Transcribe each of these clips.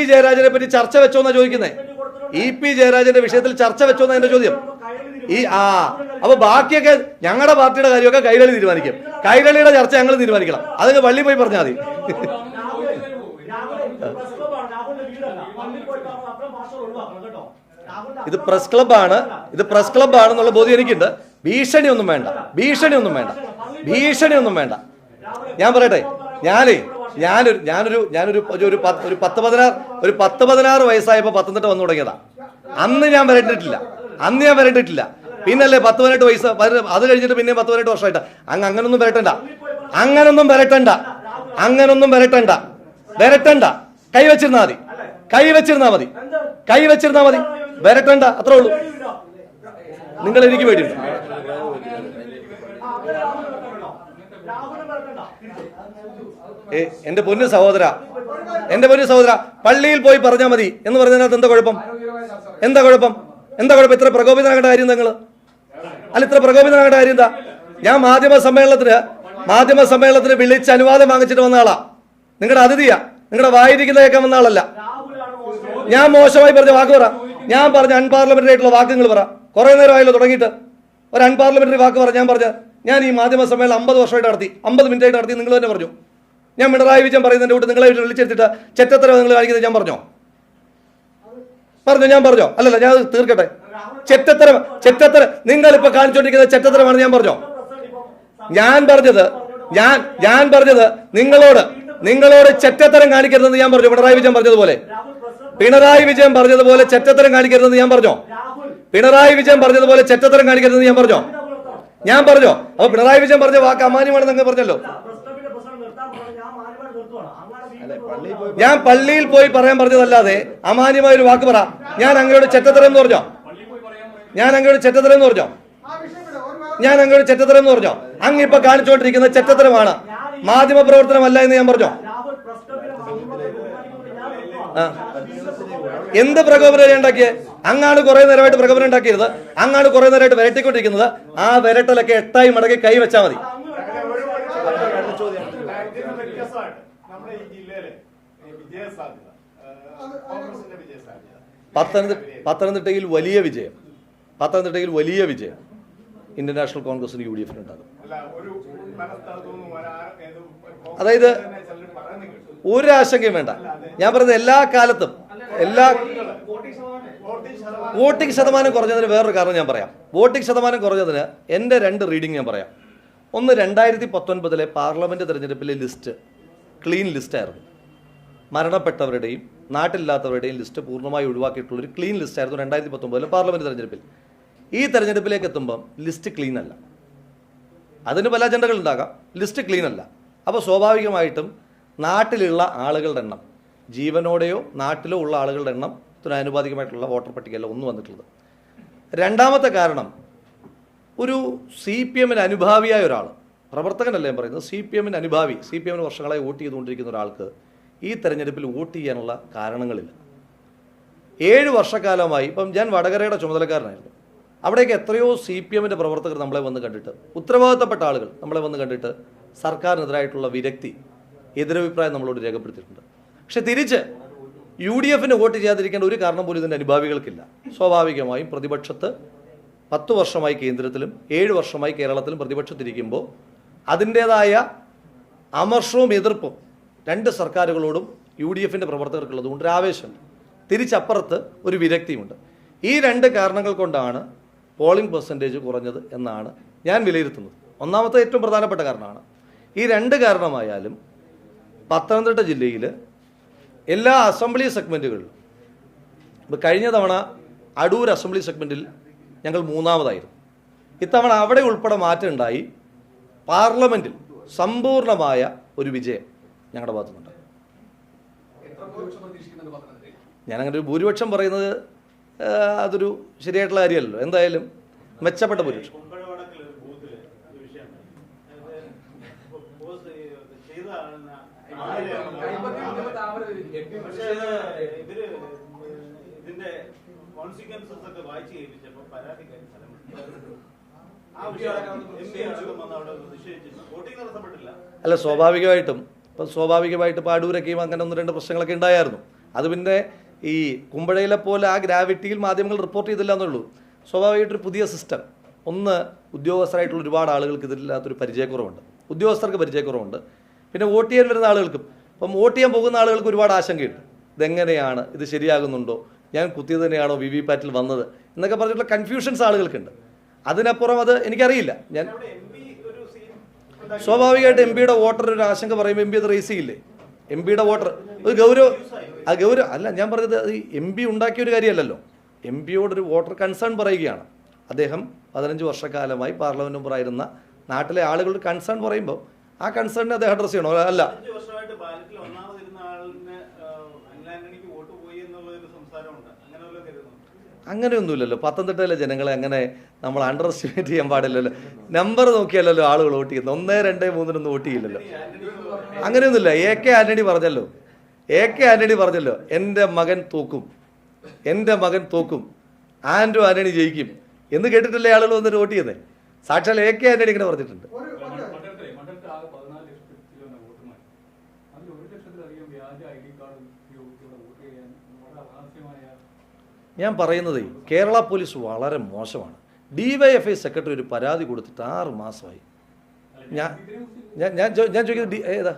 ജയരാജനെ പറ്റി ചർച്ച വെച്ചോന്നാ ചോദിക്കുന്നത്. EP ജയരാജന്റെ വിഷയത്തിൽ ചർച്ച വെച്ചോന്നാ എന്റെ ചോദ്യം. അപ്പൊ ബാക്കിയൊക്കെ ഞങ്ങളുടെ പാർട്ടിയുടെ കാര്യമൊക്കെ കൈരളി തീരുമാനിക്കും. കൈരളിയുടെ ചർച്ച ഞങ്ങൾ തീരുമാനിക്കണം. അതൊക്കെ പള്ളി പോയി പറഞ്ഞാൽ മതി. ഇത് പ്രസ് ക്ലബ്ബാണ്, ഇത് പ്രസ് ക്ലബ്ബാണെന്നുള്ള ബോധ്യം എനിക്കുണ്ട്. ഭീഷണിയൊന്നും വേണ്ട. ഞാൻ പറയട്ടെ, ഞാനൊരു 10-16 വയസ്സായപ്പോ പത്തനംതിട്ട വന്നു തുടങ്ങിയതാ. അന്ന് ഞാൻ വരണ്ടിട്ടില്ല. പിന്നല്ലേ 10-18 വയസ്സ്, അത് കഴിഞ്ഞിട്ട് പിന്നെ 10-18 വർഷമായിട്ട്. അങ്ങനൊന്നും വരട്ടണ്ട. കൈവച്ചിരുന്നാ മതി. വരട്ടണ്ട, അത്രേ ഉള്ളൂ. നിങ്ങൾ എനിക്ക് വേണ്ടിയുണ്ട്. എന്റെ പൊന്നു സഹോദര, പള്ളിയിൽ പോയി പറഞ്ഞാൽ മതി എന്ന് പറഞ്ഞതിനകത്ത് എന്താ കുഴപ്പം? ഇത്ര പ്രകോപിതനാകേണ്ട കാര്യം നിങ്ങൾ? അല്ല, ഇത്ര പ്രകോപിതനാകേണ്ട കാര്യം എന്താ? ഞാൻ മാധ്യമ സമ്മേളനത്തിന് വിളിച്ച് അനുവാദം വാങ്ങിച്ചിട്ട് വന്ന ആളാ. നിങ്ങളുടെ അതിഥിയാ, നിങ്ങളുടെ വായിരിക്കുന്ന കേൾക്കാൻ വന്ന ആളല്ല. ഞാൻ മോശമായി പറഞ്ഞ വാക്ക് പറ. ഞാൻ പറഞ്ഞ അൺപാർലമെന്ററി ആയിട്ടുള്ള വാക്ക് നിങ്ങൾ പറ. കുറെ നേരമായല്ലോ തുടങ്ങിയിട്ട്. ഒരു അൺപാർലമെന്ററി വാക്ക് പറ. ഞാൻ ഈ മാധ്യമ സമ്മേളനം 50 വർഷമായിട്ട് നടത്തി, 50 മിനിറ്റ് ആയിട്ട് നടത്തി. നിങ്ങൾ തന്നെ പറഞ്ഞു. ഞാൻ പിണറായി വിജയൻ പറയുന്നതിന്റെ കൂട്ട് നിങ്ങളെ വിളിച്ചെടുത്തിട്ട് ചെറ്റത്തരം നിങ്ങൾ കാണിക്കുന്നത് ഞാൻ പറഞ്ഞോ? അല്ലല്ല, ഞാൻ തീർക്കട്ടെ. ചെറ്റത്തരം നിങ്ങളിപ്പോ കാണിച്ചുകൊണ്ടിരിക്കുന്ന ചെറ്റത്തരമാണ് ഞാൻ പറഞ്ഞോ? ഞാൻ പറഞ്ഞത് നിങ്ങളോട് ചെറ്റത്തരം കാണിക്കരുതെന്ന് ഞാൻ പറഞ്ഞു. പിണറായി വിജയൻ പറഞ്ഞതുപോലെ ചെറ്റത്തരം കാണിക്കരുതെന്ന് ഞാൻ പറഞ്ഞോ? അപ്പൊ പിണറായി വിജയൻ പറഞ്ഞ വാക്ക് അമാന്യമാണെന്ന് അങ്ങ് പറഞ്ഞല്ലോ. ഞാൻ പള്ളിയിൽ പോയി പറയാൻ പറഞ്ഞതല്ലാതെ അമാന്യമായ ഒരു വാക്ക് പറ. ഞാൻ അങ്ങയോട് ചെറ്റത്തരം എന്ന് പറഞ്ഞോ? അങ്ങിപ്പോ കാണിച്ചുകൊണ്ടിരിക്കുന്ന ചെറ്റത്തരമാണ്, മാധ്യമ പ്രവർത്തനമല്ല എന്ന് ഞാൻ പറഞ്ഞോ? എന്ത് പ്രകോപനം ഉണ്ടാക്കിയേ? അങ്ങാണ് കുറെ നേരമായിട്ട് പ്രകോപനം ഉണ്ടാക്കിയത്. അങ്ങാണ് കുറെ നേരമായിട്ട് വരട്ടിക്കൊണ്ടിരിക്കുന്നത്. ആ വരട്ടലൊക്കെ 8ആയി മടക്കി കൈ വെച്ചാൽ മതി. പത്തനംതിട്ടയിൽ വലിയ വിജയം ഇന്ത്യൻ നാഷണൽ കോൺഗ്രസിന് UDF ഉണ്ടാകും. അതായത് ഒരു ആശങ്കയും വേണ്ട. ഞാൻ പറയുന്നത് എല്ലാ കാലത്തും വോട്ടിംഗ് ശതമാനം കുറഞ്ഞതിന് വേറൊരു കാരണം ഞാൻ പറയാം. വോട്ടിംഗ് ശതമാനം കുറഞ്ഞതിന് എൻ്റെ 2 റീഡിംഗ് ഞാൻ പറയാം. ഒന്ന്, 2019 പാർലമെന്റ് തെരഞ്ഞെടുപ്പിലെ ലിസ്റ്റ് ക്ലീൻ ലിസ്റ്റായിരുന്നു. മരണപ്പെട്ടവരുടെയും നാട്ടിലില്ലാത്തവരുടെയും ലിസ്റ്റ് പൂർണ്ണമായി ഒഴിവാക്കിയിട്ടുള്ളൊരു ക്ലീൻ ലിസ്റ്റായിരുന്നു 2019 പാർലമെന്റ് തെരഞ്ഞെടുപ്പിൽ. ഈ തെരഞ്ഞെടുപ്പിലേക്ക് എത്തുമ്പം ലിസ്റ്റ് ക്ലീൻ അല്ല. അതിന് പല അജണ്ടകൾ ഉണ്ടാകാം. ലിസ്റ്റ് ക്ലീൻ അല്ല. അപ്പോൾ സ്വാഭാവികമായിട്ടും നാട്ടിലുള്ള ആളുകളുടെ എണ്ണം, ജീവനോടെയോ നാട്ടിലോ ഉള്ള ആളുകളുടെ എണ്ണം ആനുപാതികമായിട്ടുള്ള വോട്ടർ പട്ടികയല്ല ഒന്ന് വന്നിട്ടുള്ളത്. രണ്ടാമത്തെ കാരണം, ഒരു CPM അനുഭാവിയായ ഒരാൾ, പ്രവർത്തകനല്ല ഞാൻ പറയുന്നത്, CPM അനുഭാവി, CPM വർഷങ്ങളായി വോട്ട് ചെയ്തുകൊണ്ടിരിക്കുന്ന ഒരാൾക്ക് ഈ തെരഞ്ഞെടുപ്പിൽ വോട്ട് ചെയ്യാനുള്ള കാരണങ്ങളില്ല. 7 വർഷക്കാലമായി, ഇപ്പം ഞാൻ വടകരയുടെ ചുമതലക്കാരനായിരുന്നു. അവിടേക്ക് എത്രയോ CPM പ്രവർത്തകർ നമ്മളെ വന്ന് കണ്ടിട്ട്, ഉത്തരവാദിത്തപ്പെട്ട ആളുകൾ നമ്മളെ വന്ന് കണ്ടിട്ട് സർക്കാരിനെതിരായിട്ടുള്ള വിരക്തി, എതിരഭിപ്രായം നമ്മളോട് രേഖപ്പെടുത്തിയിട്ടുണ്ട്. പക്ഷെ തിരിച്ച് UDF വോട്ട് ചെയ്യാതിരിക്കേണ്ട ഒരു കാരണം പോലും ഇതിൻ്റെ അനുഭാവികൾക്കില്ല. സ്വാഭാവികമായും പ്രതിപക്ഷത്ത് 10 വർഷമായി കേന്ദ്രത്തിലും 7 വർഷമായി കേരളത്തിലും പ്രതിപക്ഷത്തിരിക്കുമ്പോൾ അതിൻ്റേതായ അമർഷവും എതിർപ്പും 2 സർക്കാരുകളോടും UDF പ്രവർത്തകർക്കുള്ളതുകൊണ്ട് ഒരു ആവേശമുണ്ട്. തിരിച്ചപ്പുറത്ത് ഒരു വിരക്തിയുണ്ട്. ഈ 2 കാരണങ്ങൾ കൊണ്ടാണ് പോളിംഗ് പെർസെൻറ്റേജ് കുറഞ്ഞത് എന്നാണ് ഞാൻ വിലയിരുത്തുന്നത്. ഒന്നാമത്തെ ഏറ്റവും പ്രധാനപ്പെട്ട കാരണമാണ്. ഈ 2 കാരണമായാലും പത്തനംതിട്ട ജില്ലയിൽ എല്ലാ അസംബ്ലി സെഗ്മെൻറ്റുകളിലും, ഇപ്പോൾ കഴിഞ്ഞ തവണ അടൂർ അസംബ്ലി സെഗ്മെൻറ്റിൽ ഞങ്ങൾ 3ാമതായിരുന്നു. ഇത്തവണ അവിടെ ഉൾപ്പെടെ മാറ്റം ഉണ്ടായി. പാർലമെൻറ്റിൽ സമ്പൂർണമായ ഒരു വിജയം ഞങ്ങളുടെ ഭാഗത്തുനിന്നുണ്ട്. ഞാനങ്ങനെ ഒരു ഭൂരിപക്ഷം പറയുന്നത് അതൊരു ശരിയായിട്ടുള്ള കാര്യമല്ലല്ലോ. എന്തായാലും മെച്ചപ്പെട്ട ഭൂരിപക്ഷം. അല്ല, സ്വാഭാവികമായിട്ടും ഇപ്പോൾ അടൂരൊക്കെയും അങ്ങനെ 1-2 പ്രശ്നങ്ങളൊക്കെ ഉണ്ടായിരുന്നു. അത് പിന്നെ ഈ കുമ്പഴയിലെ പോലെ ആ ഗ്രാവിറ്റിയിൽ മാധ്യമങ്ങൾ റിപ്പോർട്ട് ചെയ്തില്ല എന്നുള്ളൂ. സ്വാഭാവികമായിട്ടൊരു പുതിയ സിസ്റ്റം. ഒന്ന്, ഉദ്യോഗസ്ഥരായിട്ടുള്ള ഒരുപാട് ആളുകൾക്ക് ഇതില്ലാത്തൊരു പരിചയക്കുറവുണ്ട്, ഉദ്യോഗസ്ഥർക്ക് പരിചയക്കുറവുണ്ട്. പിന്നെ വോട്ട് ചെയ്യാൻ വരുന്ന ആളുകൾക്കും, ഇപ്പം വോട്ട് ചെയ്യാൻ പോകുന്ന ആളുകൾക്ക് ഒരുപാട് ആശങ്കയുണ്ട്. ഇതെങ്ങനെയാണ്, ഇത് ശരിയാകുന്നുണ്ടോ, ഞാൻ കുത്തിയത് തന്നെയാണോ VVPAT-ൽ വന്നത് എന്നൊക്കെ പറഞ്ഞിട്ടുള്ള കൺഫ്യൂഷൻസ് ആളുകൾക്കുണ്ട്. അതിനപ്പുറം അത് എനിക്കറിയില്ല. ഞാൻ സ്വാഭാവികമായിട്ട് MP-യുടെ വോട്ടർ ഒരു ആശങ്ക പറയുമ്പോൾ MP അത് റേസ് ചെയ്യില്ലേ? MP-യുടെ വോട്ടർ ഒരു ഗൗരവം അല്ല. ഞാൻ പറഞ്ഞത് MP ഉണ്ടാക്കിയൊരു കാര്യമല്ലല്ലോ. MP-യോടൊരു വോട്ടർ കൺസേൺ പറയുകയാണ്. അദ്ദേഹം 15 വർഷക്കാലമായി പാർലമെന്റ് മെമ്പറായിരുന്ന നാട്ടിലെ ആളുകളുടെ കൺസേൺ പറയുമ്പോൾ ആ കൺസേണിനെ അദ്ദേഹം അഡ്രസ് ചെയ്യണോ? അല്ല, അങ്ങനെയൊന്നുമില്ലല്ലോ. പത്തനംതിട്ടയിലെ ജനങ്ങളെ അങ്ങനെ നമ്മൾ അണ്ടർ എസ്റ്റിമേറ്റ് ചെയ്യാൻ പാടില്ലല്ലോ. നമ്പർ നോക്കിയല്ലോ ആളുകൾ വോട്ട് ചെയ്യുന്നത്. 1, 2, 3 വോട്ട് ചെയ്യില്ലല്ലോ. അങ്ങനെയൊന്നുമില്ല. AK ആന്റണി പറഞ്ഞല്ലോ എൻ്റെ മകൻ തോക്കും, ആന്റോ ആന്റണി ജയിക്കും എന്ന് കേട്ടിട്ടല്ലേ ആളുകൾ വന്നിട്ട് വോട്ട് ചെയ്തേ? സാക്ഷാൽ AK ആന്റണി ഇങ്ങനെ പറഞ്ഞിട്ടുണ്ട്. ഞാൻ പറയുന്നത് കേരള പോലീസ് വളരെ മോശമാണ്. DYFI സെക്രട്ടറി ഒരു പരാതി കൊടുത്തിട്ട് 6 മാസമായി. ഞാൻ ചോദിക്കുന്നത് ഏതാ?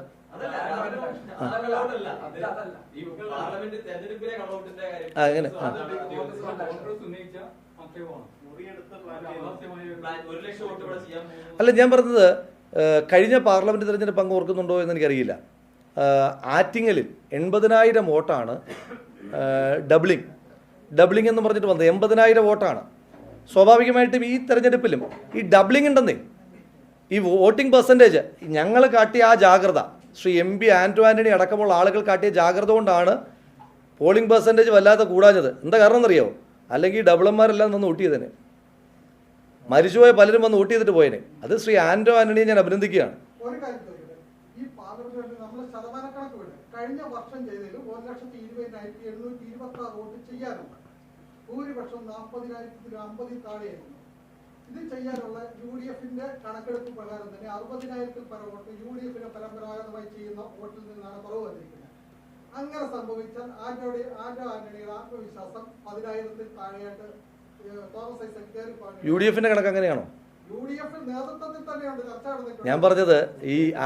എങ്ങനെ? അല്ല, ഞാൻ പറഞ്ഞത് കഴിഞ്ഞ പാർലമെന്റ് തെരഞ്ഞെടുപ്പ് അങ്ങ് ഓർക്കുന്നുണ്ടോ എന്ന് എനിക്കറിയില്ല. ആറ്റിങ്ങലിൽ 80,000 വോട്ടാണ് ഡബ്ലിംഗ് എന്ന് പറഞ്ഞിട്ട് വന്നത്. 80,000 വോട്ടാണ്. സ്വാഭാവികമായിട്ടും ഈ തെരഞ്ഞെടുപ്പിലും ഈ ഡബ്ലിംഗ് ഉണ്ടെന്നേ. ഈ വോട്ടിംഗ് പെർസെൻറ്റേജ് ഞങ്ങൾ കാട്ടിയ ആ ജാഗ്രത, ശ്രീ MP ആന്റോ ആന്റണി അടക്കമുള്ള ആളുകൾ കാട്ടിയ ജാഗ്രത കൊണ്ടാണ് പോളിംഗ് പെർസെൻറ്റേജ് വല്ലാതെ കൂടാഞ്ഞത്. എന്താ കാരണം എന്നറിയാമോ? അല്ലെങ്കിൽ ഡബിളന്മാരെല്ലാം വന്ന് വോട്ട് ചെയ്തേനെ, മരിച്ചുപോയ പലരും വന്ന് വോട്ട് ചെയ്തിട്ട് പോയേനെ. അത് ശ്രീ ആന്റോ ആന്റണിയെ ഞാൻ അഭിനന്ദിക്കുകയാണ്. കഴിഞ്ഞ വർഷം ചെയ്തതിൽ 1,20,726 വോട്ട് ചെയ്യാനുണ്ട്. ഭൂരിപക്ഷം 40,050 താഴെയായിരുന്നു. ഇത് ചെയ്യാനുള്ള UDF-ന്റെ കണക്കെടുപ്പ് പ്രകാരം തന്നെ 60,000-ൽ പരം വോട്ട് UDF-ന് പരമ്പരാഗതമായി ചെയ്യുന്ന വോട്ടിൽ നിന്നാണ് കുറവ് വന്നിരിക്കുന്നത്. അങ്ങനെ സംഭവിച്ചാൽ ആന്റോ ആന്റണിയുടെ ആത്മവിശ്വാസം 10,000-ൽ താഴെയായിട്ട് തോമസ് ഐസക് കയറി പറഞ്ഞു. UDF-ന്റെ കണക്ക് അങ്ങനെയാണോ? UDF നേതൃത്വത്തിൽ തന്നെയുണ്ട് ചർച്ച നടന്നിട്ടുണ്ട്. ഞാൻ പറഞ്ഞത്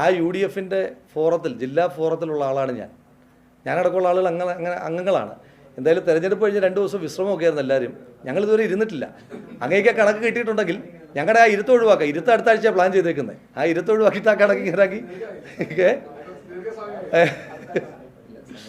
ആ UDF-ന്റെ ഫോറത്തിൽ, ജില്ലാ ഫോറത്തിലുള്ള ആളാണ് ഞാനടക്കമുള്ള ആളുകൾ അംഗങ്ങളാണ്. എന്തായാലും തെരഞ്ഞെടുപ്പ് കഴിഞ്ഞ് 2 ദിവസം വിശ്രമമൊക്കെ ആയിരുന്നു എല്ലാവരും. ഞങ്ങളിതുവരെ ഇരുന്നിട്ടില്ല. അങ്ങനെയൊക്കെ കണക്ക് കിട്ടിയിട്ടുണ്ടെങ്കിൽ ഞങ്ങളുടെ ആ ഇരുത്ത് ഒഴിവാക്കാം. ഇരുത്ത് അടുത്ത ആഴ്ച പ്ലാൻ ചെയ്തേക്കുന്നത്. ആ ഇരുത്ത് ഒഴിവാക്കിയിട്ട് ആ കണക്ക് ഇറക്കി